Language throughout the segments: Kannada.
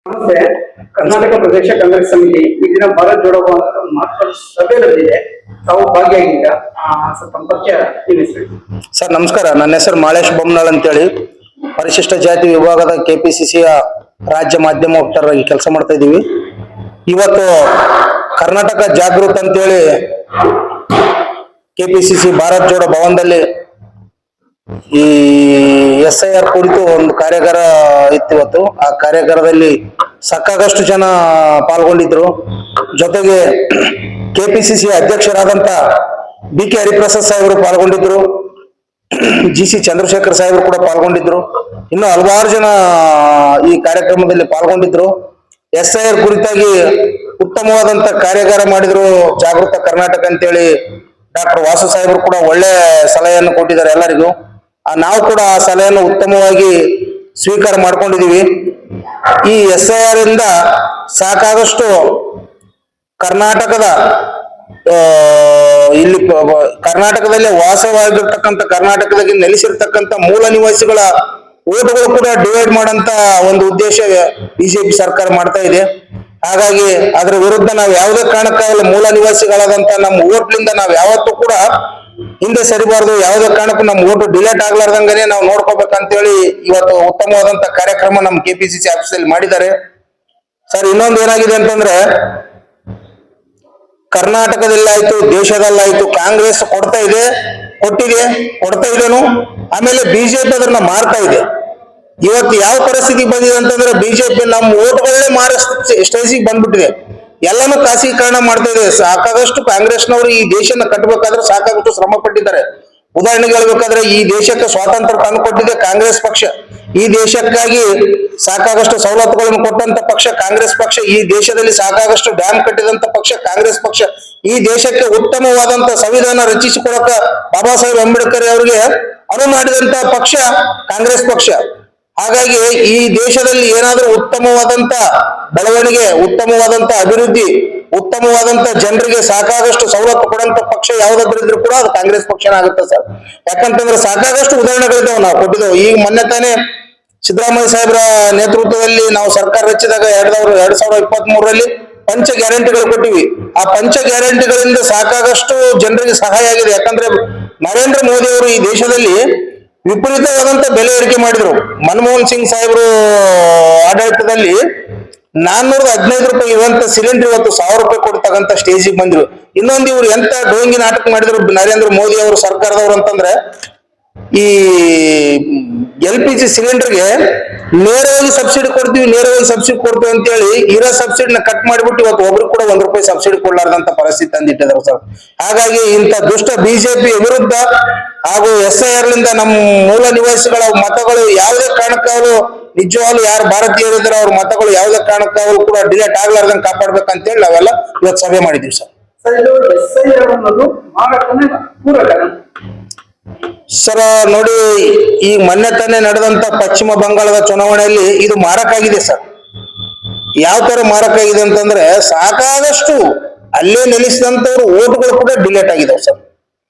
ನಮಸ್ತೆ. ಕರ್ನಾಟಕ ಪ್ರದೇಶ ಕಾಂಗ್ರೆಸ್ ಸಮಿತಿ ಈ ದಿನ ಭಾರತ್ ಜೋಡೋ ಮಹತ್ವದ ಸಭೆ ನಡೆದಿದೆ. ತಾವು ಭಾಗಿಯಾಗಿದ್ದ ತಮ್ಮ ಪರಿಚಯ ತಿಳಿಸಿ. ಸರ್ ನಮಸ್ಕಾರ. ನನ್ನ ಹೆಸರು ಮಾಳೇಶ್ ಬೊಮ್ಮನಾಳ್ ಅಂತೇಳಿ ಪರಿಶಿಷ್ಟ ಜಾತಿ ವಿಭಾಗದ ಕೆಪಿಸಿಸಿಯ ರಾಜ್ಯ ಮಾಧ್ಯಮ ವಕ್ತಾರರಾಗಿ ಕೆಲಸ ಮಾಡ್ತಾ ಇದ್ದೀವಿ. ಇವತ್ತು ಕರ್ನಾಟಕ ಜಾಗೃತ ಅಂತೇಳಿ ಕೆಪಿಸಿಸಿ ಭಾರತ್ ಜೋಡೋ ಭವನದಲ್ಲಿ ಈ SIR ಕುರಿತು ಒಂದು ಕಾರ್ಯಾಗಾರ ಇತ್ತು ಇವತ್ತು. ಆ ಕಾರ್ಯಾಗಾರದಲ್ಲಿ ಸಾಕಾಗಷ್ಟು ಜನ ಪಾಲ್ಗೊಂಡಿದ್ರು. ಜೊತೆಗೆ ಕೆಪಿಸಿಸಿ ಅಧ್ಯಕ್ಷರಾದಂತ BK ಹರಿಪ್ರಸಾದ್ ಸಾಹೇಬರು ಪಾಲ್ಗೊಂಡಿದ್ರು, GC ಚಂದ್ರಶೇಖರ್ ಸಾಹೇಬರು ಕೂಡ ಪಾಲ್ಗೊಂಡಿದ್ರು. ಇನ್ನು ಹಲವಾರು ಜನ ಈ ಕಾರ್ಯಕ್ರಮದಲ್ಲಿ ಪಾಲ್ಗೊಂಡಿದ್ರು. SIR ಕುರಿತಾಗಿ ಉತ್ತಮವಾದಂತ ಕಾರ್ಯಾಗಾರ ಮಾಡಿದ್ರು ಜಾಗೃತ ಕರ್ನಾಟಕ ಅಂತೇಳಿ ಡಾಕ್ಟರ್ ವಾಸು ಸಾಹೇಬರು ಕೂಡ ಒಳ್ಳೆ ಸಲಹೆಯನ್ನು ಕೊಟ್ಟಿದ್ದಾರೆ ಎಲ್ಲರಿಗೂ. ನಾವು ಕೂಡ ಆ ಸಲಹೆಯನ್ನು ಉತ್ತಮವಾಗಿ ಸ್ವೀಕಾರ ಮಾಡ್ಕೊಂಡಿದೀವಿ. ಈ SIR ಇಂದ ಸಾಕಾಗಷ್ಟು ಕರ್ನಾಟಕದಲ್ಲಿ ವಾಸವಾಗಿರ್ತಕ್ಕಂಥ ಕರ್ನಾಟಕದಲ್ಲಿ ನೆಲೆಸಿರ್ತಕ್ಕಂಥ ಮೂಲ ನಿವಾಸಿಗಳ ಓಟುಗಳು ಕೂಡ ಡಿವೈಡ್ ಮಾಡಂತ ಒಂದು ಉದ್ದೇಶ ಬಿಜೆಪಿ ಸರ್ಕಾರ ಮಾಡ್ತಾ ಇದೆ. ಹಾಗಾಗಿ ಅದರ ವಿರುದ್ಧ ನಾವು ಯಾವುದೇ ಕಾರಣಕ್ಕಾಗಲ್ಲ, ಮೂಲ ನಿವಾಸಿಗಳಾದಂತ ನಮ್ಮ ಓಟ್ಲಿಂದ ನಾವು ಯಾವತ್ತೂ ಕೂಡ ಹಿಂದೆ ಸರಿಬಾರ್ದು. ಯಾವುದೇ ಕಾರಣಕ್ಕೂ ನಮ್ಮ ಓಟು ಡಿಲೇಟ್ ಆಗ್ಲಾರ್ದಂಗನೆ ನಾವು ನೋಡ್ಕೋಬೇಕಂತೇಳಿ ಇವತ್ತು ಉತ್ತಮವಾದಂತ ಕಾರ್ಯಕ್ರಮ ನಮ್ಮ ಕೆಪಿಸಿಸಿ ಆಫೀಸಲ್ಲಿ ಮಾಡಿದ್ದಾರೆ. ಸರ್, ಇನ್ನೊಂದು ಏನಾಗಿದೆ ಅಂತಂದ್ರೆ, ಕರ್ನಾಟಕದಲ್ಲಾಯ್ತು ದೇಶದಲ್ಲಾಯ್ತು ಕಾಂಗ್ರೆಸ್ ಕೊಡ್ತಾ ಇದೆನು, ಆಮೇಲೆ ಬಿಜೆಪಿ ಅದನ್ನ ಮಾರ್ತಾ ಇದೆ. ಇವತ್ತು ಯಾವ ಪರಿಸ್ಥಿತಿ ಬಂದಿದೆ ಅಂತಂದ್ರೆ, ಬಿಜೆಪಿ ನಮ್ಮ ಓಟ್ಗಳನ್ನೇ ಮಾರೋ ಸ್ಟೇಜಿಗೆ ಬಂದ್ಬಿಟ್ಟಿದೆ. ಎಲ್ಲಾನು ಖಾಸಗೀಕರಣ ಮಾಡ್ತಾ ಇದೆ. ಸಾಕಾಗಷ್ಟು ಕಾಂಗ್ರೆಸ್ನವರು ಈ ದೇಶನ ಕಟ್ಟಬೇಕಾದ್ರೆ ಸಾಕಾಗಷ್ಟು ಶ್ರಮ ಪಟ್ಟಿದ್ದಾರೆ. ಉದಾಹರಣೆಗೆ ಹೇಳ್ಬೇಕಾದ್ರೆ, ಈ ದೇಶಕ್ಕೆ ಸ್ವಾತಂತ್ರ್ಯ ತಂದು ಕೊಟ್ಟಿದೆ ಕಾಂಗ್ರೆಸ್ ಪಕ್ಷ. ಈ ದೇಶಕ್ಕಾಗಿ ಸಾಕಾಗಷ್ಟು ಸವಲತ್ತುಗಳನ್ನು ಕೊಟ್ಟಂತ ಪಕ್ಷ ಕಾಂಗ್ರೆಸ್ ಪಕ್ಷ. ಈ ದೇಶದಲ್ಲಿ ಸಾಕಾಗಷ್ಟು ಡ್ಯಾಮ್ ಕಟ್ಟಿದಂತ ಪಕ್ಷ ಕಾಂಗ್ರೆಸ್ ಪಕ್ಷ. ಈ ದೇಶಕ್ಕೆ ಉತ್ತಮವಾದಂತ ಸಂವಿಧಾನ ರಚಿಸಿಕೊಡಕ ಬಾಬಾ ಸಾಹೇಬ್ ಅಂಬೇಡ್ಕರ್ ಅವರಿಗೆ ಅನುವು ಮಾಡಿದಂತ ಪಕ್ಷ ಕಾಂಗ್ರೆಸ್ ಪಕ್ಷ. ಹಾಗಾಗಿ ಈ ದೇಶದಲ್ಲಿ ಏನಾದ್ರೂ ಉತ್ತಮವಾದಂತ ಬೆಳವಣಿಗೆ, ಉತ್ತಮವಾದಂತ ಅಭಿವೃದ್ಧಿ, ಉತ್ತಮವಾದಂತ ಜನರಿಗೆ ಸಾಕಾಗಷ್ಟು ಸವಲತ್ತು ಕೊಡಂತ ಪಕ್ಷ ಯಾವ್ದಾದ್ರೂ ಕೂಡ ಅದು ಕಾಂಗ್ರೆಸ್ ಪಕ್ಷನ ಆಗುತ್ತೆ ಸರ್. ಯಾಕಂತಂದ್ರೆ ಸಾಕಾಗಷ್ಟು ಉದಾಹರಣೆಗಳಿದ್ದಾವೆ ನಾವು ಕೊಟ್ಟಿದ್ದೇವೆ. ಈಗ ಮೊನ್ನೆ ತಾನೇ ಸಿದ್ದರಾಮಯ್ಯ ಸಾಹೇಬರ ನೇತೃತ್ವದಲ್ಲಿ ನಾವು ಸರ್ಕಾರ ರಚಿಸಿದಾಗ 2023ರಲ್ಲಿ ಪಂಚ ಗ್ಯಾರಂಟಿಗಳು ಕೊಟ್ಟಿವಿ. ಆ ಪಂಚ ಗ್ಯಾರಂಟಿಗಳಿಂದ ಸಾಕಾಗಷ್ಟು ಜನರಿಗೆ ಸಹಾಯ ಆಗಿದೆ. ಯಾಕಂದ್ರೆ ನರೇಂದ್ರ ಮೋದಿ ಅವರು ಈ ದೇಶದಲ್ಲಿ ವಿಪರೀತವಾದಂತ ಬೆಲೆ ಏರಿಕೆ ಮಾಡಿದ್ರು. ಮನಮೋಹನ್ ಸಿಂಗ್ ಸಾಹೇಬರು ಆಡಳಿತದಲ್ಲಿ 415 ರೂಪಾಯಿ ಇರುವಂತ ಸಿಲಿಂಡರ್ ಇವತ್ತು 1000 ರೂಪಾಯಿ ಕೊಡ್ತಕ್ಕಂತ ಸ್ಟೇಜಿಗೆ ಬಂದ್ರು. ಇನ್ನೊಂದು ಇವ್ರು ಎಂತ ಡೋಂಗಿ ನಾಟಕ ಮಾಡಿದ್ರು ನರೇಂದ್ರ ಮೋದಿ ಅವರು ಸರ್ಕಾರದವ್ರು ಅಂತಂದ್ರೆ, ಈ LPG ಸಿಲಿಂಡರ್ಗೆ ನೇರವಾಗಿ ಸಬ್ಸಿಡಿ ಕೊಡ್ತೀವಿ ಅಂತ ಹೇಳಿ ಇರೋ ಸಬ್ಸಿಡಿನ ಕಟ್ ಮಾಡಿಬಿಟ್ಟು ಇವತ್ತು ಒಬ್ರು ಕೂಡ ₹1 ಸಬ್ಸಿಡಿ ಕೊಡ್ಲಾರ್ದಂತ ಪರಿಸ್ಥಿತಿ ತಂದಿಟ್ಟಿದ್ದಾರೆ ಸರ್. ಹಾಗಾಗಿ ಇಂಥ ದುಷ್ಟ ಬಿಜೆಪಿ ವಿರುದ್ಧ ಹಾಗೂ SIR ಲಿಂದ ನಮ್ಮ ಮೂಲ ನಿವಾಸಿಗಳ ಮತಗಳು ಯಾವುದೇ ಕಾರಣಕ್ಕಾಗಲು, ನಿಜವಾಗ್ಲೂ ಯಾರು ಭಾರತೀಯರಿದ್ರೆ ಅವ್ರ ಮತಗಳು ಯಾವುದೇ ಕಾರಣಕ್ಕಾಗಲು ಕೂಡ ಡಿಲೇಟ್ ಆಗ್ಲಾರ್ದಂಗೆ ಕಾಪಾಡ್ಬೇಕಂತೇಳಿ ನಾವೆಲ್ಲ ಇವತ್ತು ಸಭೆ ಮಾಡಿದೀವಿ ಸರ್. ಸರ್ ನೋಡಿ, ಈ ಮೊನ್ನೆ ತಾನೇ ನಡೆದಂತ ಪಶ್ಚಿಮ ಬಂಗಾಳದ ಚುನಾವಣೆಯಲ್ಲಿ ಇದು ಮಾರಕಾಗಿದೆ ಸರ್. ಯಾವ ತರ ಮಾರಕಾಗಿದೆ ಅಂತಂದ್ರೆ, ಸಾಕಾಗಷ್ಟು ಅಲ್ಲೇ ನೆಲೆಸಿದಂತವ್ರು ಓಟ್ಗಳು ಕೂಡ ಡಿಲೇಟ್ ಆಗಿದಾವೆ ಸರ್.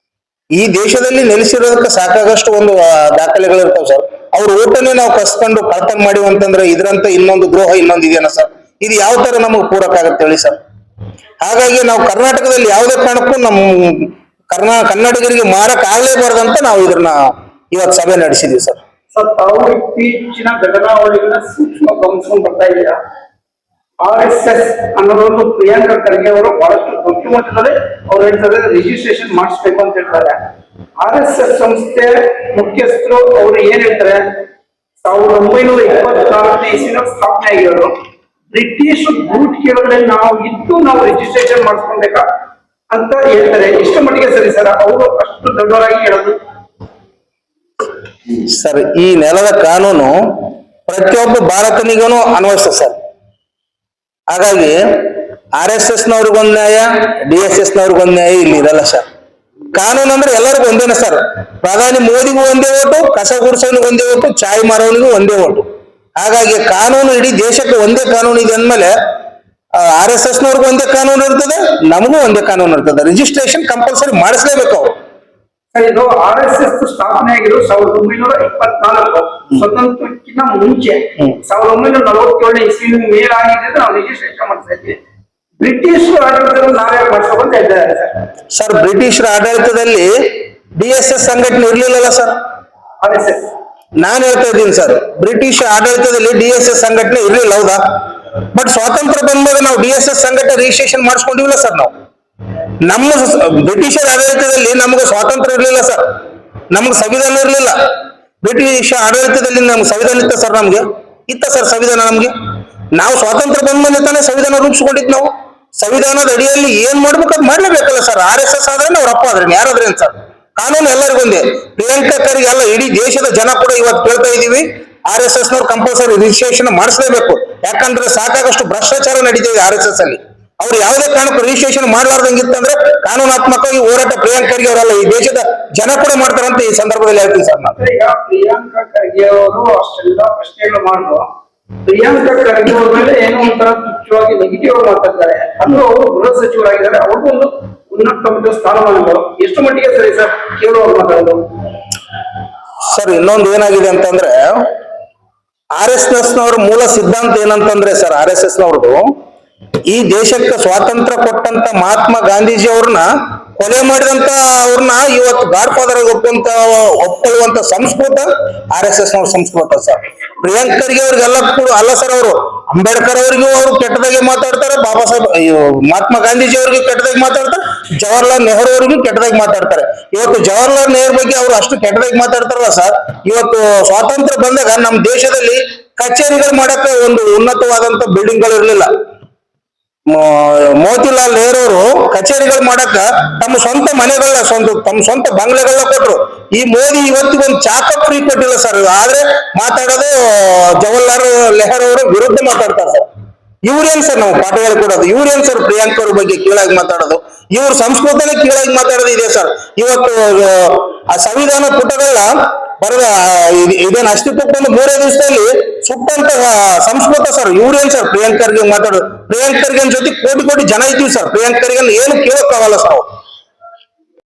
ಈ ದೇಶದಲ್ಲಿ ನೆಲೆಸಿರೋದಕ್ಕೆ ಸಾಕಾಗಷ್ಟು ಒಂದು ದಾಖಲೆಗಳು ಇರ್ತಾವ ಸರ್. ಅವ್ರ ಓಟನ್ನೇ ನಾವು ಕಸ್ಕೊಂಡು ಕಳ್ತನ ಮಾಡಿವಿ ಅಂತಂದ್ರೆ ಇದ್ರಂತ ಇನ್ನೊಂದು ದ್ರೋಹ ಇನ್ನೊಂದು ಇದೆಯಲ್ಲ ಸರ್. ಇದು ಯಾವ ತರ ನಮಗೆ ಪೂರಕ ಆಗತ್ತೆ ಹೇಳಿ ಸರ್. ಹಾಗಾಗಿ ನಾವು ಕರ್ನಾಟಕದಲ್ಲಿ ಯಾವುದೇ ಕಾರಣಕ್ಕೂ ನಮ್ಮ ಕನ್ನಡಿಗರಿಗೆ ಮಾರಕ್ ಆಗ್ಲೇಬಾರ್ದಂತ ನಾವು ಇದನ್ನ ಇವತ್ತು ಸಭೆ ನಡೆಸಿದ್ವಿ ಸರ್. ಸರ್, ತಾವು ಇತ್ತೀಚಿನ ಘಟನಾವಳಿಗಳನ್ನ ಸೂಕ್ಷ್ಮ ಗಮನಿಸ್ಕೊಂಡು ಬರ್ತಾ ಇದ್ದೀರಾ. RSS ಅನ್ನೋದೊಂದು ಪ್ರಿಯಾಂಕಾ ಖರ್ಗೆ ಅವರು ಬಹಳಷ್ಟು ದೊಡ್ಡ ಮಟ್ಟದಲ್ಲಿ ಅವ್ರು ಹೇಳ್ತಾರೆ ರಿಜಿಸ್ಟ್ರೇಷನ್ ಮಾಡಿಸ್ಬೇಕು ಅಂತ ಹೇಳ್ತಾರೆ. RSS ಸಂಸ್ಥೆ ಮುಖ್ಯಸ್ಥರು ಅವರು ಏನ್ ಹೇಳ್ತಾರೆ, 1924ನೇ ಇಸ್ವಿನಲ್ಲಿ ಸ್ಥಾಪನೆ ಆಗಿರೋರು. ಬ್ರಿಟಿಷ್ ಬೂಟ್ ಕೆಳಗಡೆ ನಾವು ರಿಜಿಸ್ಟ್ರೇಷನ್ ಮಾಡಿಸ್ಕೊಬೇಕಾ ಅಂತ ಹೇಳ್ತಾರೆ. ಎಷ್ಟು ಮಟ್ಟಿಗೆ ಸರಿ ಸರ್ ಅವರು ಅಷ್ಟು ದೊಡ್ಡವರಾಗಿ ಹೇಳೋದು? ಸರ್, ಈ ನೆಲದ ಕಾನೂನು ಪ್ರತಿಯೊಬ್ಬ ಭಾರತನಿಗೂ ಅನ್ವಯಿಸ್ತದೆ ಸರ್. ಹಾಗಾಗಿ RSS ನವ್ರಿಗೊಂದು ನ್ಯಾಯ, DSS ನವ್ರಿಗೊಂದು ನ್ಯಾಯ ಇಲ್ಲಿ ಇರಲ್ಲ ಸರ್. ಕಾನೂನು ಅಂದ್ರೆ ಎಲ್ಲರಿಗೂ ಒಂದೇನೆ ಸರ್. ಪ್ರಧಾನಿ ಮೋದಿಗೂ ಒಂದೇ ಓಟು, ಕಸ ಗುಡಿಸೋನಿಗೂ ಒಂದೇ ಓಟು, ಚಾಯ್ ಮಾರೋನಿಗೂ ಒಂದೇ ಓಟು. ಹಾಗಾಗಿ ಕಾನೂನು ಇಡೀ ದೇಶಕ್ಕೆ ಒಂದೇ ಕಾನೂನು ಇದೆ ಅಂದ್ಮೇಲೆ RSS ನವ್ರಿಗೂ ಒಂದೇ ಕಾನೂನು ಇರ್ತದೆ, ನಮಗೂ ಒಂದೇ ಕಾನೂನು ಇರ್ತದೆ. ರಿಜಿಸ್ಟ್ರೇಷನ್ ಕಂಪಲ್ಸರಿ ಮಾಡಿಸ್ಲೇಬೇಕು ಅವ್ರು. ಸರ್, ಇದು RSS ಸ್ಥಾಪನೆ ಆಗಿರೋದು 1924 ಸ್ವತಂತ್ರಕ್ಕಿಂತ ಮುಂಚೆ. 1947 ಇಸ್ವಿ ಮೇಲಾಗಿದೆ ನಾವು ರಿಜಿಸ್ಟ್ರೇಷನ್ ಮಾಡ್ತಾ ಇದ್ವಿ. ಬ್ರಿಟಿಷ್ ಆಡಳಿತದಲ್ಲಿ ನಾವೇ ಮಾಡ್ಸ್ಕೊಂತ ಇದ್ದಾರೆ ಸರ್. ಬ್ರಿಟಿಷರ ಆಡಳಿತದಲ್ಲಿ DSS ಸಂಘಟನೆ ಇರ್ಲಿಲ್ಲಲ್ಲ ಸರ್. RSS ನಾನು ಹೇಳ್ತಾ ಇದ್ದೀನಿ ಸರ್, ಬ್ರಿಟಿಷ್ ಆಡಳಿತದಲ್ಲಿ DSS ಸಂಘಟನೆ ಇರ್ಲಿಲ್ಲ, ಹೌದಾ? ಬಟ್ ಸ್ವಾತಂತ್ರ್ಯ ಬಂದಾಗ ನಾವು DSS ಸಂಘಟನೆ ರಿಜಿಸ್ಟ್ರೇಷನ್ ಮಾಡಿಸ್ಕೊಂಡಿಲ್ಲ ಸರ್. ನಾವು ನಮ್ಮ ಬ್ರಿಟಿಷರ ಆಡಳಿತದಲ್ಲಿ ನಮಗೆ ಸ್ವಾತಂತ್ರ್ಯ ಇರ್ಲಿಲ್ಲ ಸರ್, ನಮ್ಗೆ ಸಂವಿಧಾನ ಇರ್ಲಿಲ್ಲ. ಬ್ರಿಟಿಷ್ ಆಡಳಿತದಲ್ಲಿ ನಮ್ಗೆ ಸಂವಿಧಾನ ಇತ್ತ ಸರ್? ನಮ್ಗೆ ಇತ್ತ ಸರ್ ಸಂವಿಧಾನ? ನಮ್ಗೆ ನಾವು ಸ್ವಾತಂತ್ರ್ಯ ಬಂದ್ಮೇಲೆ ತಾನೇ ಸಂವಿಧಾನ ರೂಪಿಸ್ಕೊಂಡಿದ್. ನಾವು ಸಂವಿಧಾನದ ಅಡಿಯಲ್ಲಿ ಏನ್ ಮಾಡ್ಬೇಕಂತ ಮಾಡ್ಲೇಬೇಕಲ್ಲ ಸರ್. RSS ಆದ್ರೆ ಅವ್ರ ಅಪ್ಪ ಆದ್ರೆ ಯಾರಾದ್ರೇನ್ ಸರ್? ಕಾನೂನು ಎಲ್ಲರಿಗೂ ಒಂದೇ. ಪ್ರಿಯಾಂಕಾ ಖರ್ಗೆ ಅಲ್ಲ, ಇಡೀ ದೇಶದ ಜನ ಕೂಡ ಇವತ್ತು ಕೇಳ್ತಾ ಇದೀವಿ, RSS ನವ್ರು ಕಂಪಲ್ಸರಿ ರಿಜಿಸ್ಟ್ರೇಷನ್ ಮಾಡಿಸಲೇಬೇಕು. ಯಾಕಂದ್ರೆ ಸಾಕಾಗಷ್ಟು ಭ್ರಷ್ಟಾಚಾರ ನಡೀತಿದೆ RSS ಅಲ್ಲಿ. ಅವ್ರು ಯಾವುದೇ ಕಾರಣಕ್ಕೂ ರಿಜಿಸ್ಟ್ರೇಷನ್ ಮಾಡ್ಲಾರ್ದಂಗಿತ್ತಂದ್ರೆ ಕಾನೂನಾತ್ಮಕವಾಗಿ ಹೋರಾಟ ಪ್ರಿಯಾಂಕಾ ಖರ್ಗೆ ಅವರಲ್ಲ, ಈ ದೇಶದ ಜನ ಕೂಡ ಮಾಡ್ತಾರಂತ ಈ ಸಂದರ್ಭದಲ್ಲಿ ಹೇಳ್ತೀನಿ ಸರ್ ನಾನು. ಈಗ ಪ್ರಿಯಾಂಕಾ ಖರ್ಗೆ ಅವರು ಅಷ್ಟೆಲ್ಲ ಪ್ರಶ್ನೆಗಳು ಮಾಡುವ ಪ್ರಿಯಾಂಕಾ ಖರ್ಗೆ ಅವ್ರ ಮೇಲೆ ಏನೋ ಒಂಥರ ತುಚ್ಛವಾಗಿ ನೆಗೆಟಿವ್ ಆಗಿ ಮಾತಾಡ್ತಾರೆ. ಅಂದ್ರೆ ಅವರು ಗೃಹ ಸಚಿವರಾಗಿದ್ದಾರೆ, ಅವ್ರಿಗೂ ಒಂದು ಉನ್ನತ ಸ್ಥಾನಮಾನಗಳು ಎಷ್ಟು ಮಟ್ಟಿಗೆ ಸರಿ ಸರ್ ಕೇಳುವಾಗ ಮಾತಾಡೋದು? ಸರ್, ಇನ್ನೊಂದು ಏನಾಗಿದೆ ಅಂತಂದ್ರೆ RSS ನವರ ಮೂಲ ಸಿದ್ಧಾಂತ ಏನಂತಂದ್ರೆ ಸರ್, RSS ನವ್ರದ್ದು ಈ ದೇಶಕ್ಕೆ ಸ್ವಾತಂತ್ರ್ಯ ಕೊಟ್ಟಂತ ಮಹಾತ್ಮ ಗಾಂಧೀಜಿ ಅವ್ರನ್ನ ಕೊಲೆ ಮಾಡಿದಂತ ಅವ್ರನ್ನ ಇವತ್ತು ಗಾಡ್ ಫಾದರ್ ಆಗಿ ಒಪ್ಕೊಳ್ಳುವಂತ ಸಂಸ್ಕೃತ RSS ನವ್ರ ಸಂಸ್ಕೃತ ಸರ್. ಪ್ರಿಯಾಂಕಾ ಖರ್ಗೆ ಅವ್ರಿಗೆಲ್ಲ ಕೂಡ ಅಲ್ಲ ಸರ್. ಅವರು ಅಂಬೇಡ್ಕರ್ ಅವರಿಗೂ ಅವರು ಕೆಟ್ಟದಾಗೆ ಮಾತಾಡ್ತಾರೆ, ಬಾಬಾ ಸಾಹೇಬ್ ಮಹಾತ್ಮ ಗಾಂಧೀಜಿ ಅವ್ರಿಗೂ ಕೆಟ್ಟದಾಗಿ ಮಾತಾಡ್ತಾರೆ, ಜವಾಹರ್ಲಾಲ್ ನೆಹರು ಅವರಿಗೂ ಕೆಟ್ಟದಾಗಿ ಮಾತಾಡ್ತಾರೆ. ಇವತ್ತು ಜವಾಹರ್ಲಾಲ್ ನೆಹರು ಬಗ್ಗೆ ಅವರು ಅಷ್ಟು ಕೆಟ್ಟದಾಗಿ ಮಾತಾಡ್ತಾರಲ್ಲ ಸರ್. ಇವತ್ತು ಸ್ವಾತಂತ್ರ್ಯ ಬಂದಾಗ ನಮ್ಮ ದೇಶದಲ್ಲಿ ಕಚೇರಿಗಳು ಮಾಡಕ್ಕೆ ಒಂದು ಉನ್ನತವಾದಂತ ಬಿಲ್ಡಿಂಗ್ ಗಳು ಇರಲಿಲ್ಲ. ಮೋತಿಲಾಲ್ ನೆಹರು ಅವರು ಕಚೇರಿಗಳು ಮಾಡಕ ತಮ್ಮ ಸ್ವಂತ ಮನೆಗಳನ್ನ ತಮ್ಮ ಸ್ವಂತ ಬಂಗ್ಲೆಗಳನ್ನ ಕೊಟ್ರು. ಈ ಮೋದಿ ಇವತ್ತಿಗೆ ಒಂದು ಚಾಕ ಫ್ರೀ ಕೊಟ್ಟಿಲ್ಲ ಸರ್. ಆದ್ರೆ ಮಾತಾಡೋದು ಜವಾಹರ್ಲಾಲ್ ನೆಹರು ಅವರ ವಿರುದ್ಧ ಮಾತಾಡ್ತಾರೆ ಸರ್. ಇವ್ರೇನ್ ಸರ್ ನಾವು ಪಾಠ ಹೇಳ್ಕೊಡೋದು? ಇವ್ರೇನ್ ಸರ್ ಪ್ರಿಯಾಂಕಾ ಅವ್ರ ಬಗ್ಗೆ ಕೀಳಾಗಿ ಮಾತಾಡೋದು? ಇವ್ರ ಸಂಸ್ಕೃತನೇ ಕೀಳಾಗಿ ಮಾತಾಡೋದು ಇದೆ ಸರ್. ಇವತ್ತು ಆ ಸಂವಿಧಾನ ಪುಟಗಳನ್ನ ಬರೆದ ಇದೇನು ಅಸ್ತಿತ್ವಕ್ಕೆ ಬಂದು 3 ದಿವಸದಲ್ಲಿ ಸುಟ್ಟಂತ ಸಂಸ್ಕೃತ ಸರ್. ಇವ್ರೇನ್ ಸರ್ ಪ್ರಿಯಾಂಕಾ ಖರ್ಗೆ ಮಾತಾಡೋದು? ಪ್ರಿಯಾಂಕಾ ಖರ್ಗೆ ಜೊತೆ ಕೋಟಿ ಜನ ಇದ್ದೀವಿ ಸರ್. ಪ್ರಿಯಾಂಕಾ ಖರ್ಗೆ ಏನು ಕೇಳಕ್ಕಾಗಲ್ಲ ಸರ್.